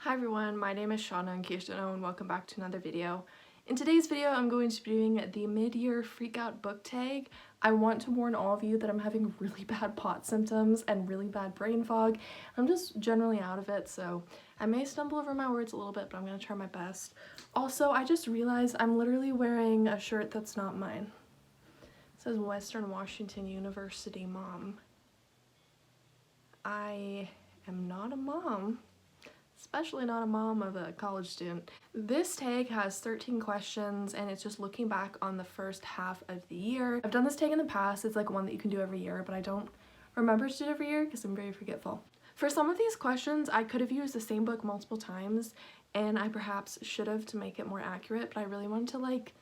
Hi everyone, my name is Shauna in case you don't know, and welcome back to another video. In today's video, I'm going to be doing the Mid-Year Freakout book tag. I want to warn all of you that I'm having really bad pot symptoms and really bad brain fog. I'm just generally out of it, so I may stumble over my words a little bit, but I'm going to try my best. Also, I just realized I'm literally wearing a shirt that's not mine. It says Western Washington University Mom. I am not a mom. Especially not a mom of a college student. This tag has 13 questions and it's just looking back on the first half of the year. I've done this tag in the past, it's like one that you can do every year, but I don't remember to do it every year because I'm very forgetful. For some of these questions, I could have used the same book multiple times and I perhaps should have to make it more accurate, but I really wanted to like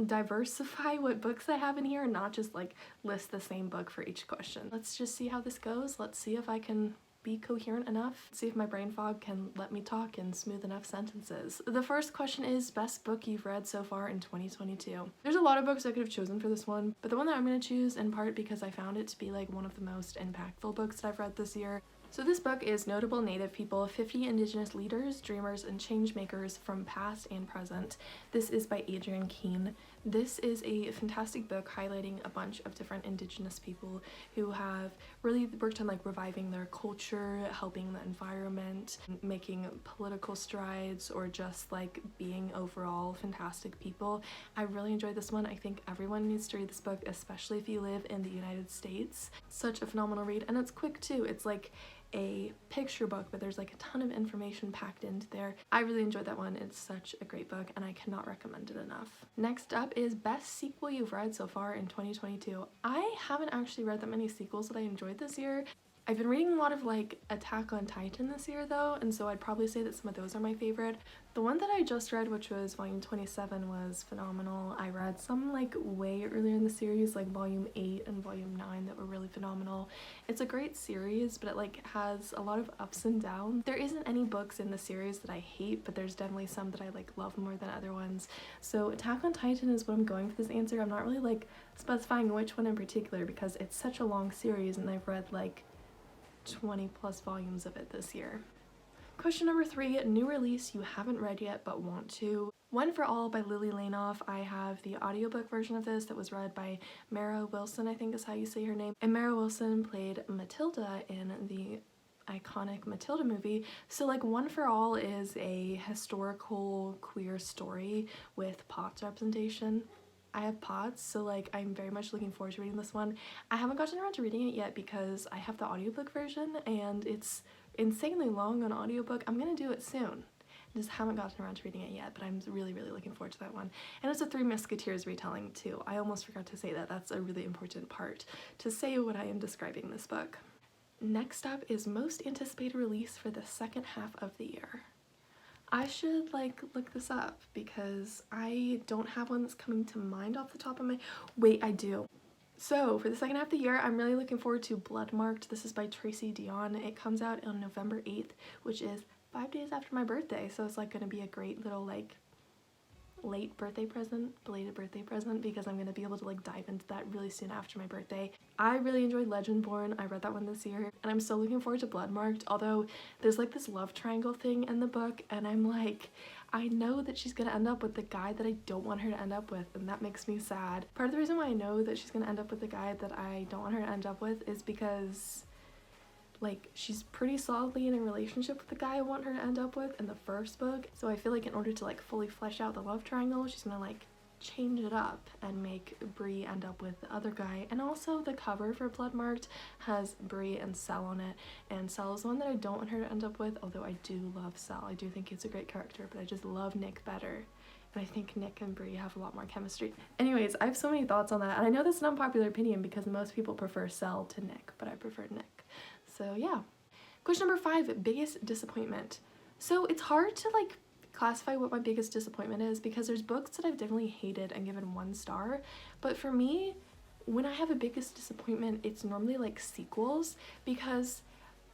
diversify what books I have in here and not just like list the same book for each question. Let's just see how this goes. Let's see if I can be coherent enough, see if my brain fog can let me talk in smooth enough sentences. The first question is best book you've read so far in 2022. There's a lot of books I could have chosen for this one, but the one that I'm going to choose in part because I found it to be like one of the most impactful books that I've read this year. So this book is Notable Native People, 50 Indigenous Leaders, Dreamers, and Changemakers from Past and Present. This is by Adrienne Keene. This is a fantastic book highlighting a bunch of different Indigenous people who have really worked on like reviving their culture, helping the environment, making political strides, or just like being overall fantastic people. I really enjoyed this one. I think everyone needs to read this book, especially if you live in the United States. Such a phenomenal read, and it's quick too. It's like a picture book, but there's like a ton of information packed into there. I really enjoyed that one. It's such a great book and I cannot recommend it enough. Next up is best sequel you've read so far in 2022. I haven't actually read that many sequels that I enjoyed this year. I've been reading a lot of like Attack on Titan this year though, and so I'd probably say that some of those are my favorite. The one that I just read, which was volume 27, was phenomenal. I read some like way earlier in the series, like volume 8 and volume 9, that were really phenomenal. It's a great series, but it like has a lot of ups and downs. There isn't any books in the series that I hate, but there's definitely some that I like love more than other ones. So Attack on Titan is what I'm going for this answer. I'm not really like specifying which one in particular because it's such a long series and I've read like 20 plus volumes of it this year. Question number 3, new release you haven't read yet but want to. One for All by Lily Lainoff. I have the audiobook version of this that was read by Mara Wilson, I think is how you say her name. And Mara Wilson played Matilda in the iconic Matilda movie. So like One for All is a historical queer story with POTS representation. I have POTS, so like I'm very much looking forward to reading this one. I haven't gotten around to reading it yet because I have the audiobook version and it's insanely long on audiobook. I'm gonna do it soon. Just haven't gotten around to reading it yet, but I'm really looking forward to that one. And it's a Three Musketeers retelling too. I almost forgot to say that. That's a really important part to say when I am describing this book. Next up is most anticipated release for the second half of the year. I should like look this up because I don't have one that's coming to mind off the top of my... Wait, I do. So for the second half of the year, I'm really looking forward to Blood Marked. This is by Tracy Dion. It comes out on November 8th, which is 5 days after my birthday. So it's like going to be a great little like late birthday present, belated birthday present, because I'm going to be able to like dive into that really soon after my birthday. I really enjoyed Legendborn. I read that one this year and I'm so looking forward to Blood Marked, although there's like this love triangle thing in the book and I'm like, I know that she's gonna end up with the guy that I don't want her to end up with, and that makes me sad. Part of the reason why I know that she's gonna end up with the guy that I don't want her to end up with is because like she's pretty solidly in a relationship with the guy I want her to end up with in the first book. So I feel like in order to like fully flesh out the love triangle, she's gonna like change it up and make Bree end up with the other guy. And also the cover for Blood Marked has Bree and Sel on it, and Sel is one that I don't want her to end up with, although I do love Sel. I do think he's a great character, but I just love Nick better. And I think Nick and Bree have a lot more chemistry. Anyways, I have so many thoughts on that, and I know that's an unpopular opinion because most people prefer Sel to Nick, but I prefer Nick. So yeah. Question number 5, biggest disappointment. So it's hard to like classify what my biggest disappointment is because there's books that I've definitely hated and given 1 star, but for me, when I have a biggest disappointment, it's normally like sequels, because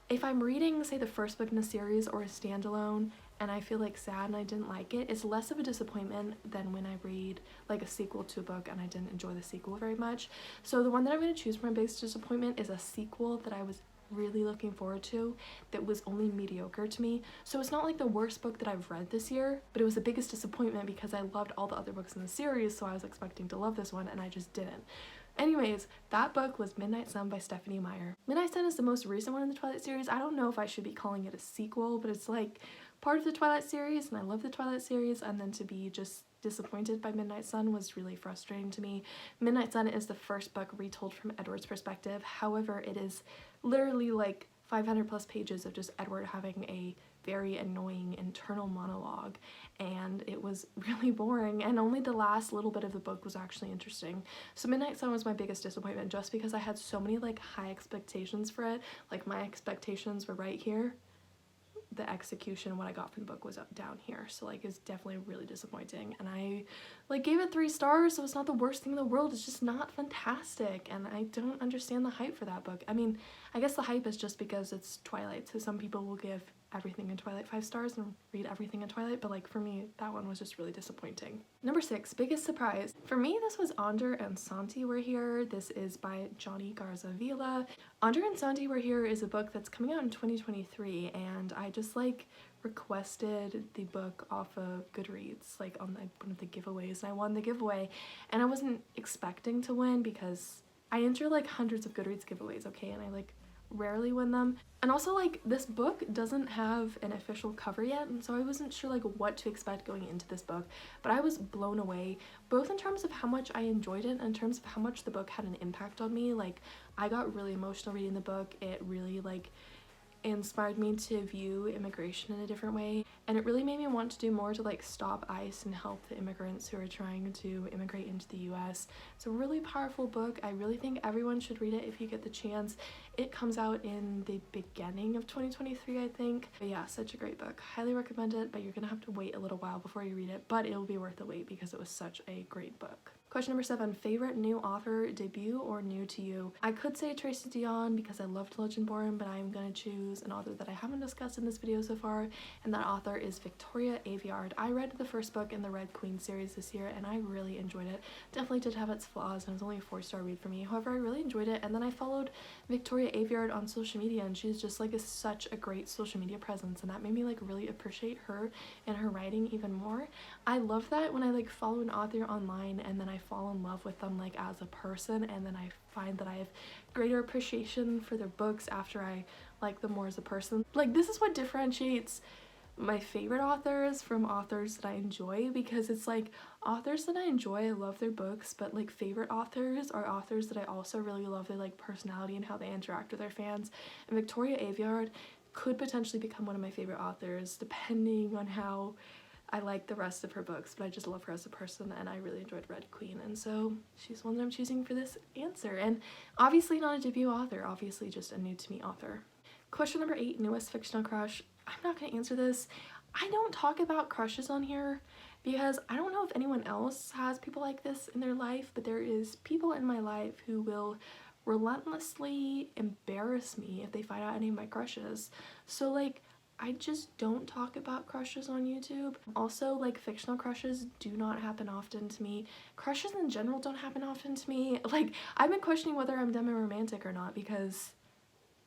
if I'm reading, say, the first book in a series or a standalone and I feel like sad and I didn't like it, it's less of a disappointment than when I read like a sequel to a book and I didn't enjoy the sequel very much. So the one that I'm going to choose for my biggest disappointment is a sequel that I was really looking forward to that was only mediocre to me. So it's not like the worst book that I've read this year, but it was the biggest disappointment because I loved all the other books in the series, so I was expecting to love this one and I just didn't. Anyways, that book was Midnight Sun by Stephanie Meyer. Midnight Sun is the most recent one in the Twilight series. I don't know if I should be calling it a sequel, but it's like part of the Twilight series, and I love the Twilight series, and then to be just disappointed by Midnight Sun was really frustrating to me. Midnight Sun is the first book retold from Edward's perspective. However, it is literally like 500 plus pages of just Edward having a very annoying internal monologue, and it was really boring, and only the last little bit of the book was actually interesting. So Midnight Sun was my biggest disappointment just because I had so many like high expectations for it. Like my expectations were right here. The execution, what I got from the book was up down here, so like it's definitely really disappointing, and I like gave it 3 stars, so it's not the worst thing in the world, it's just not fantastic, and I don't understand the hype for that book. I mean, I guess the hype is just because it's Twilight, so some people will give everything in Twilight 5 stars and read everything in Twilight, but like for me, that one was just really disappointing. Number 6, biggest surprise. For me, this was Ander and Santi Were Here. This is by Johnny Garza Vila. Ander and Santi Were Here is a book that's coming out in 2023, and I just like requested the book off of Goodreads, like on one of the giveaways, and I won the giveaway, and I wasn't expecting to win because I enter like hundreds of Goodreads giveaways, okay, and I like rarely win them. And also like this book doesn't have an official cover yet, and so I wasn't sure like what to expect going into this book, but I was blown away, both in terms of how much I enjoyed it and in terms of how much the book had an impact on me. Like I got really emotional reading the book. It really like inspired me to view immigration in a different way, and it really made me want to do more to like stop ICE and help the immigrants who are trying to immigrate into the US. It's a really powerful book. I really think everyone should read it if you get the chance. It comes out in the beginning of 2023, I think. But yeah, such a great book. Highly recommend it, but you're gonna have to wait a little while before you read it, but it'll be worth the wait because it was such a great book. Question number 7, favorite new author, debut or new to you? I could say Tracy Deonn because I loved Legendborn, but I'm gonna choose an author that I haven't discussed in this video so far, and that author is Victoria Aveyard. I read the first book in the Red Queen series this year, and I really enjoyed it. Definitely did have its flaws, and it was only a 4-star read for me. However, I really enjoyed it, and then I followed Victoria Aveyard on social media, and she's just like such a great social media presence, and that made me like really appreciate her and her writing even more. I love that when I like follow an author online and then I fall in love with them like as a person, and then I find that I have greater appreciation for their books after I like them more as a person. Like this is what differentiates my favorite authors from authors that I enjoy, because it's like authors that I enjoy, I love their books, but like favorite authors are authors that I also really love their like personality and how they interact with their fans. And Victoria Aveyard could potentially become one of my favorite authors depending on how I like the rest of her books, but I just love her as a person, and I really enjoyed Red Queen, and so she's one that I'm choosing for this answer. And obviously not a debut author, obviously just a new to me author. Question number 8, newest fictional crush. I'm not going to answer this. I don't talk about crushes on here because I don't know if anyone else has people like this in their life, but there is people in my life who will relentlessly embarrass me if they find out any of my crushes. So like I just don't talk about crushes on YouTube. Also, like, fictional crushes do not happen often to me. Crushes in general don't happen often to me. Like, I've been questioning whether I'm demi-romantic or not because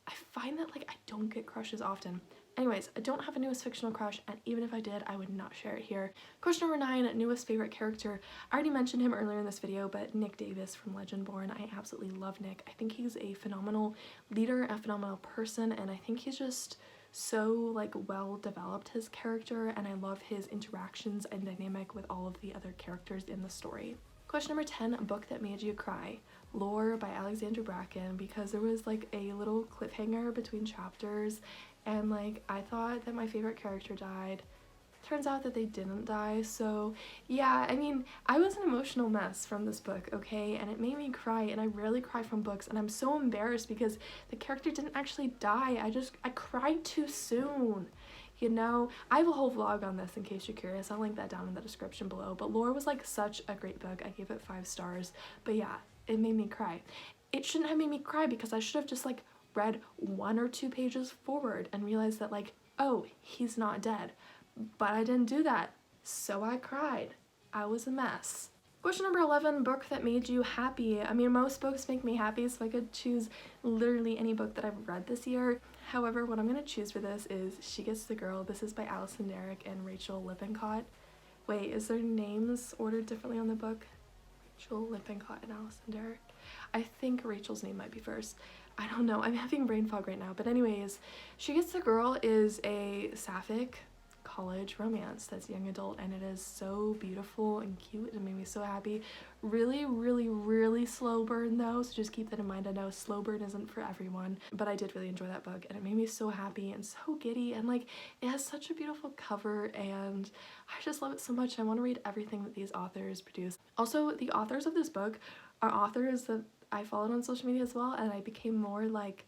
I find that, like, I don't get crushes often. Anyways, I don't have a newest fictional crush, and even if I did, I would not share it here. Question number 9, newest favorite character. I already mentioned him earlier in this video, but Nick Davis from Legendborn. I absolutely love Nick. I think he's a phenomenal leader, a phenomenal person, and I think he's just so like well developed, his character, and I love his interactions and dynamic with all of the other characters in the story. Question number 10, book that made you cry. Lore by Alexandra Bracken, because there was like a little cliffhanger between chapters, and like I thought that my favorite character died. Turns out that they didn't die, so yeah, I mean, I was an emotional mess from this book, okay, and it made me cry, and I rarely cry from books, and I'm so embarrassed because the character didn't actually die. I cried too soon, you know? I have a whole vlog on this in case you're curious. I'll link that down in the description below, but Lore was like such a great book. I gave it 5 stars, but yeah, it made me cry. It shouldn't have made me cry because I should have just like read 1 or 2 pages forward and realized that like, oh, he's not dead. But I didn't do that, so I cried. I was a mess. Question number 11, book that made you happy. I mean, most books make me happy, so I could choose literally any book that I've read this year. However, what I'm going to choose for this is She Gets the Girl. This is by Allison Derrick and Rachel Lippincott. Wait, is their names ordered differently on the book? Rachel Lippincott and Allison Derrick. I think Rachel's name might be first. I don't know. I'm having brain fog right now. But anyways, She Gets the Girl is a sapphic college romance that's young adult, and it is so beautiful and cute and made me so happy. Really, really, really slow burn though, so just keep that in mind. I know slow burn isn't for everyone, but I did really enjoy that book, and it made me so happy and so giddy, and like it has such a beautiful cover, and I just love it so much. I want to read everything that these authors produce. Also, the authors of this book are authors that I followed on social media as well, and I became more like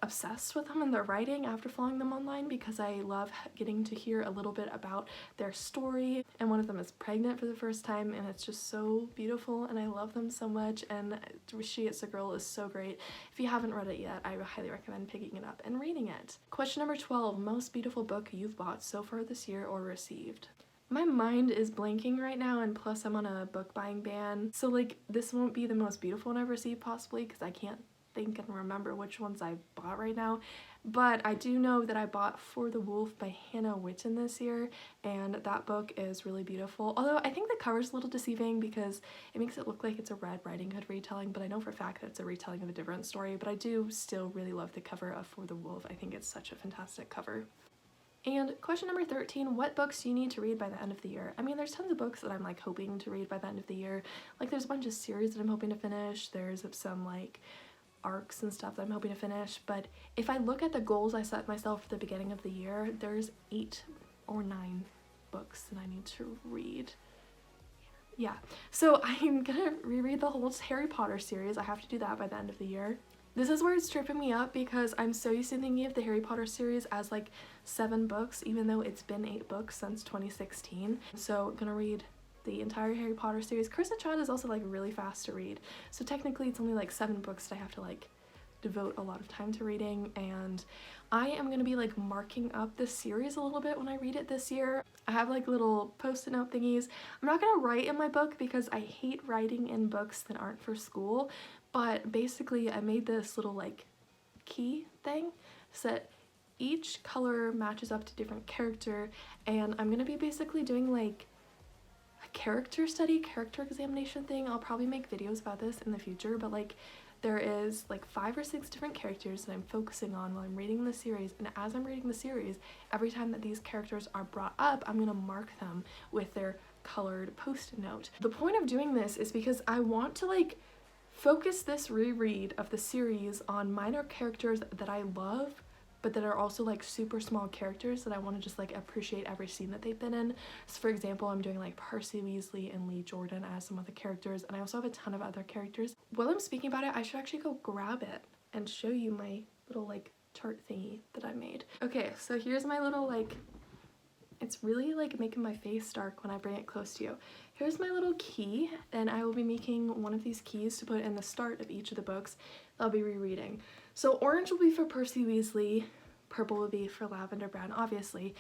obsessed with them and their writing after following them online because I love getting to hear a little bit about their story. And one of them is pregnant for the first time, and it's just so beautiful, and I love them so much, and She Gets the Girl is so great. If you haven't read it yet, I highly recommend picking it up and reading it. Question number 12, most beautiful book you've bought so far this year or received. My mind is blanking right now, and plus I'm on a book buying ban, so like this won't be the most beautiful one I've received possibly because I can't think and remember which ones I bought right now, but I do know that I bought For the Wolf by Hannah Witten this year, and that book is really beautiful. Although I think the cover's a little deceiving because it makes it look like it's a Red Riding Hood retelling, but I know for a fact that it's a retelling of a different story. But I do still really love the cover of For the Wolf. I think it's such a fantastic cover. And question number 13, what books do you need to read by the end of the year? I mean, there's tons of books that I'm like hoping to read by the end of the year. Like there's a bunch of series that I'm hoping to finish. There's some like arcs and stuff that I'm hoping to finish, but if I look at the goals I set myself at the beginning of the year, there's 8 or 9 books that I need to read. Yeah, so I'm gonna reread the whole Harry Potter series. I have to do that by the end of the year. This is where it's tripping me up because I'm so used to thinking of the Harry Potter series as like 7 books, even though it's been 8 books since 2016. So I'm gonna read the entire Harry Potter series. Curse Child is also like really fast to read, so technically it's only like 7 books that I have to like devote a lot of time to reading, and I am gonna be like marking up this series a little bit when I read it this year. I have like little post-it note thingies. I'm not gonna write in my book because I hate writing in books that aren't for school, but basically I made this little like key thing so that each color matches up to different character, and I'm gonna be basically doing like character study, character examination thing. I'll probably make videos about this in the future, but like there is like 5 or 6 different characters that I'm focusing on while I'm reading the series, and as I'm reading the series, every time that these characters are brought up, I'm gonna mark them with their colored post-it note. The point of doing this is because I want to like focus this reread of the series on minor characters that I love, but that are also like super small characters that I want to just like appreciate every scene that they've been in. So for example, I'm doing like Percy Weasley and Lee Jordan as some of the characters, and I also have a ton of other characters. While I'm speaking about it, I should actually go grab it and show you my little like chart thingy that I made. Okay, so here's my little like, it's really like making my face dark when I bring it close to you. Here's my little key, and I will be making one of these keys to put in the start of each of the books that I'll be rereading. So orange will be for Percy Weasley, purple will be for Lavender Brown, obviously.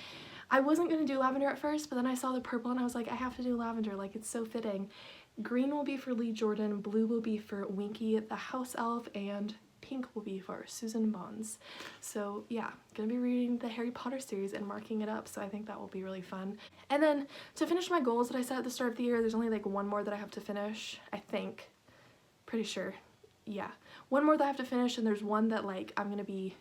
I wasn't going to do lavender at first, but then I saw the purple and I was like, I have to do lavender, like it's so fitting. Green will be for Lee Jordan, blue will be for Winky the House Elf, and pink will be for Susan Bones. So yeah, gonna be reading the Harry Potter series and marking it up, so I think that will be really fun. And then to finish my goals that I set at the start of the year, there's only like 1 more that I have to finish, I think. Pretty sure. Yeah. 1 more that I have to finish, and there's one that like I'm gonna be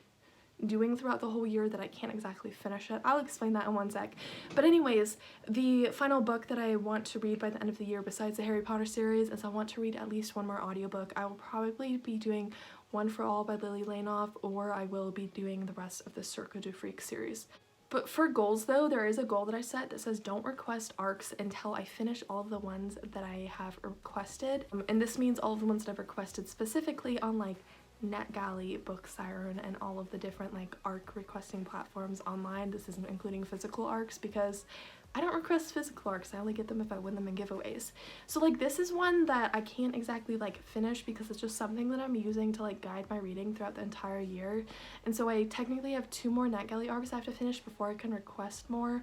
doing throughout the whole year that I can't exactly finish it. I'll explain that in 1 sec. But anyways, the final book that I want to read by the end of the year besides the Harry Potter series is I want to read at least 1 more audiobook. I will probably be doing One for All by Lily Lainoff, or I will be doing the rest of the Cirque du Freak series. But for goals though, there is a goal that I set that says don't request arcs until I finish all of the ones that I have requested. And this means all of the ones that I've requested specifically on like NetGalley, Book Siren, and all of the different like arc requesting platforms online. This isn't including physical arcs because I don't request physical arcs, I only get them if I win them in giveaways. So like this is one that I can't exactly like finish because it's just something that I'm using to like guide my reading throughout the entire year. And so I technically have 2 more NetGalley arcs I have to finish before I can request more,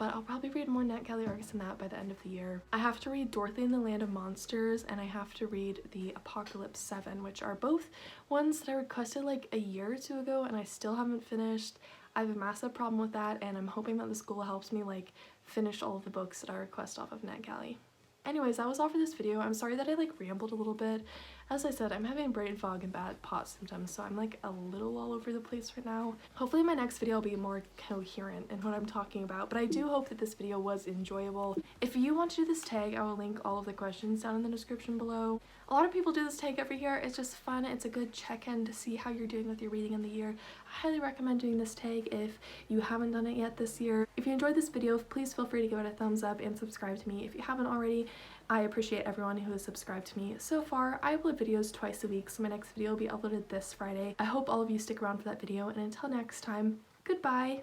but I'll probably read more Nat Kelly arcs than that by the end of the year. I have to read Dorothy and the Land of Monsters, and I have to read The Apocalypse 7, which are both ones that I requested like a year or two ago and I still haven't finished. I have a massive problem with that, and I'm hoping that the school helps me like finish all of the books that I request off of Nat Kelly. Anyways, that was all for this video. I'm sorry that I like rambled a little bit. As I said, I'm having brain fog and bad pot symptoms, so I'm like a little all over the place right now. Hopefully my next video will be more coherent in what I'm talking about, but I do hope that this video was enjoyable. If you want to do this tag, I will link all of the questions down in the description below. A lot of people do this tag every year. It's just fun. It's a good check-in to see how you're doing with your reading in the year. I highly recommend doing this tag if you haven't done it yet this year. If you enjoyed this video, please feel free to give it a thumbs up and subscribe to me if you haven't already. I appreciate everyone who has subscribed to me so far. I upload videos twice a week, so my next video will be uploaded this Friday. I hope all of you stick around for that video, and until next time, goodbye!